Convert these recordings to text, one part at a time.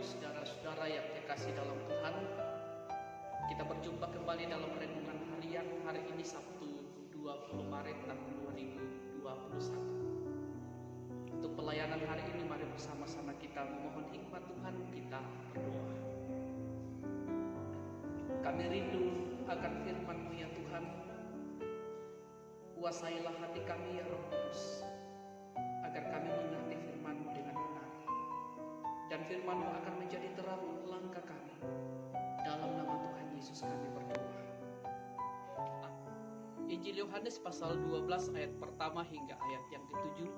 saudara-saudara yang terkasih dalam Tuhan, kita berjumpa kembali dalam renungan harian hari ini Sabtu 20 Maret tahun 2021. Untuk pelayanan hari ini, mari bersama-sama kita memohon hikmat Tuhan, kita berdoa. Kami rindu akan firman-Mu ya Tuhan. Kuasailah hati kami ya Roh Kudus, agar kami mengerti firman-Mu dengan benar. Dan firman-Mu akan menjadi terang langkah kami. Dalam nama Tuhan Yesus kami berdoa. Injil Yohanes pasal 12 ayat pertama hingga ayat yang ke-7.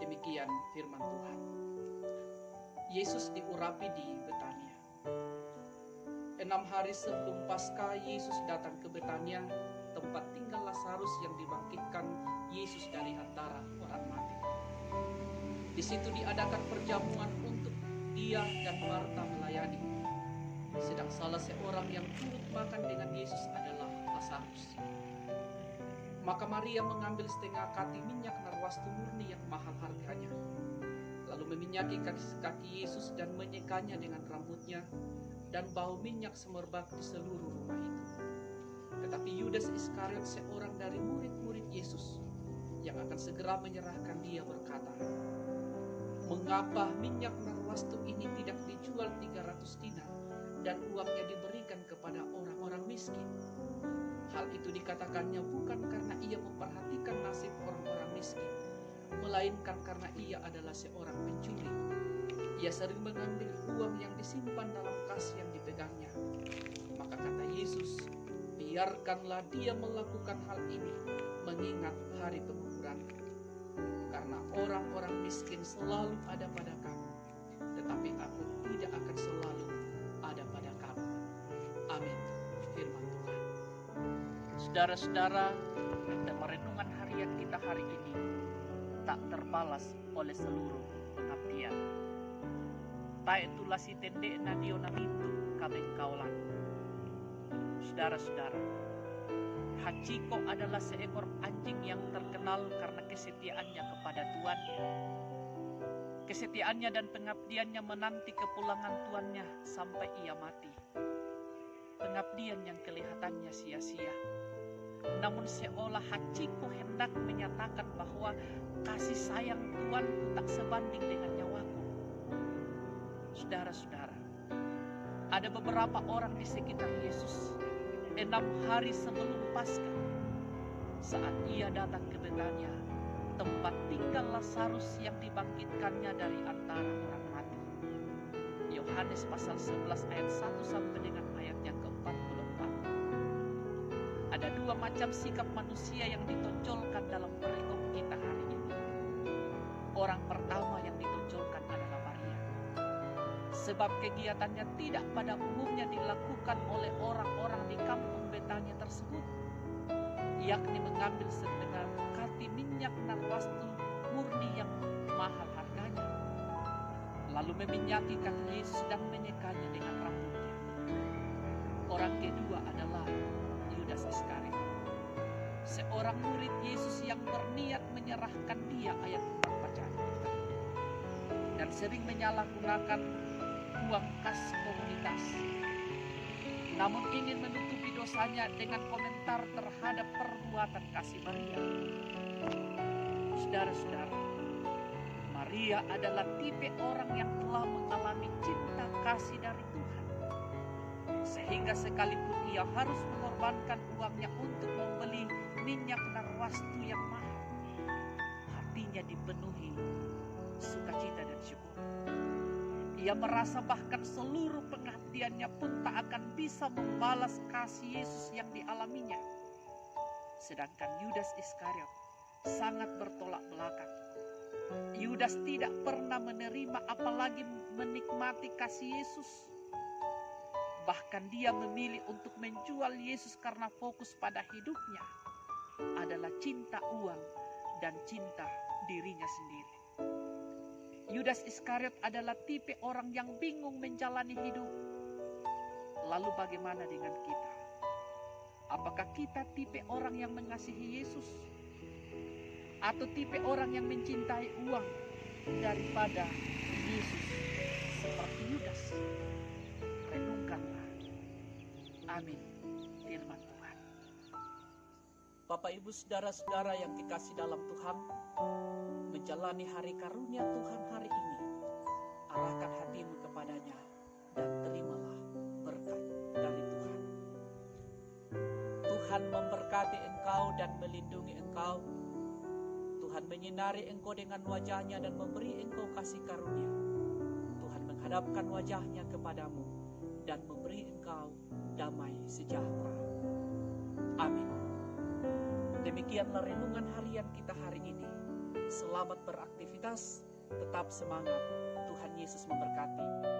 Demikian firman Tuhan. Yesus diurapi di Betania. 6 hari sebelum Paskah, Yesus datang ke Betania, tempat tinggal Lazarus yang dibangkitkan Yesus dari antara orang mati. Di situ diadakan perjamuan untuk dia dan Marta melayani. Sedang salah seorang yang turut makan dengan Yesus adalah Lazarus. Maka Maria mengambil setengah kati minyak narwastu murni yang mahal harganya, lalu meminyaki kaki Yesus dan menyekanya dengan rambutnya, dan bau minyak semerbak di seluruh rumah itu. Tetapi Yudas Iskariot, seorang dari murid-murid Yesus yang akan segera menyerahkan dia, berkata, "Mengapa minyak narwastu ini tidak dijual 300 dinar dan uangnya diberikan kepada orang-orang miskin?" Hal itu dikatakannya bukan karena ia memperhatikan nasib orang-orang miskin, melainkan karena ia adalah seorang pencuri. Ia sering mengambil uang yang disimpan dalam kas yang dipegangnya. Maka kata Yesus, "Biarkanlah dia melakukan hal ini, mengingat hari penguburan. Karena orang-orang miskin selalu ada pada kamu, tetapi aku tidak akan selalu ada pada kamu." Amin. Firman Tuhan. Saudara-saudara, dalam renungan harian kita hari ini tak terbalas oleh seluruh pengabdian. Taitulah si tende nadio namitu kabeng kaulan. Saudara-saudara, Hachiko adalah seekor anjing yang terkenal karena kesetiaannya kepada Tuhan. Kesetiaannya dan pengabdiannya menanti kepulangan tuannya sampai ia mati. Pengabdian yang kelihatannya sia-sia. Namun seolah Hachiko hendak menyatakan bahwa kasih sayang Tuanku tak sebanding dengan nyawaku. Saudara-saudara, ada beberapa orang di sekitar Yesus 6 hari sebelum Paskah, saat ia datang ke Betania, tempat tinggal Lazarus yang dibangkitkannya dari antara orang mati. Yohanes pasal 11 ayat 1 sampai dengan ayat yang ke-44. Ada 2 macam sikap manusia yang ditonjolkan dalam perikop kita hari ini. Orang pertama yang ditonjolkan adalah Maria. Sebab kegiatannya tidak pada umumnya dilakukan oleh orang-orang di kampung Betania tersebut, yakni mengambil setengah kati minyak narwastu murni yang mahal harganya, lalu meminyaki kaki Yesus dan menyekanya dengan rambutnya. Orang kedua adalah Yudas Iskariot, seorang murid Yesus yang berniat menyerahkan dia, ayat 4 bacaan kita, dan sering menyalahgunakan uang kas komunitas, namun ingin menutupi dosanya dengan komentar terhadap perbuatan kasih Maria. Saudara-saudara, Maria adalah tipe orang yang telah mengalami cinta kasih dari Tuhan, sehingga sekalipun ia harus mengorbankan uangnya untuk membeli minyak narwastu yang mahal, hatinya dipenuhi sukacita dan syukur. Ia merasa bahkan seluruh pengabdiannya pun tak akan bisa membalas kasih Yesus yang dialaminya. Sedangkan Yudas Iskariot sangat bertolak belakang. Yudas tidak pernah menerima apalagi menikmati kasih Yesus. Bahkan dia memilih untuk menjual Yesus karena fokus pada hidupnya adalah cinta uang dan cinta dirinya sendiri. Yudas Iskariot adalah tipe orang yang bingung menjalani hidup. Lalu bagaimana dengan kita? Apakah kita tipe orang yang mengasihi Yesus? Atau tipe orang yang mencintai uang daripada Yesus seperti Yudas. Renungkanlah. Amin. Firman Tuhan. Bapak Ibu saudara-saudara yang dikasih dalam Tuhan, menjalani hari karunia Tuhan hari ini, arahkan hatimu kepadanya dan terimalah berkat dari Tuhan. Tuhan memberkati engkau dan melindungi engkau. Tuhan menyinari engkau dengan wajahnya dan memberi engkau kasih karunia. Tuhan menghadapkan wajahnya kepadamu dan memberi engkau damai sejahtera. Amin. Demikianlah renungan harian kita hari ini. Selamat beraktivitas, tetap semangat. Tuhan Yesus memberkati.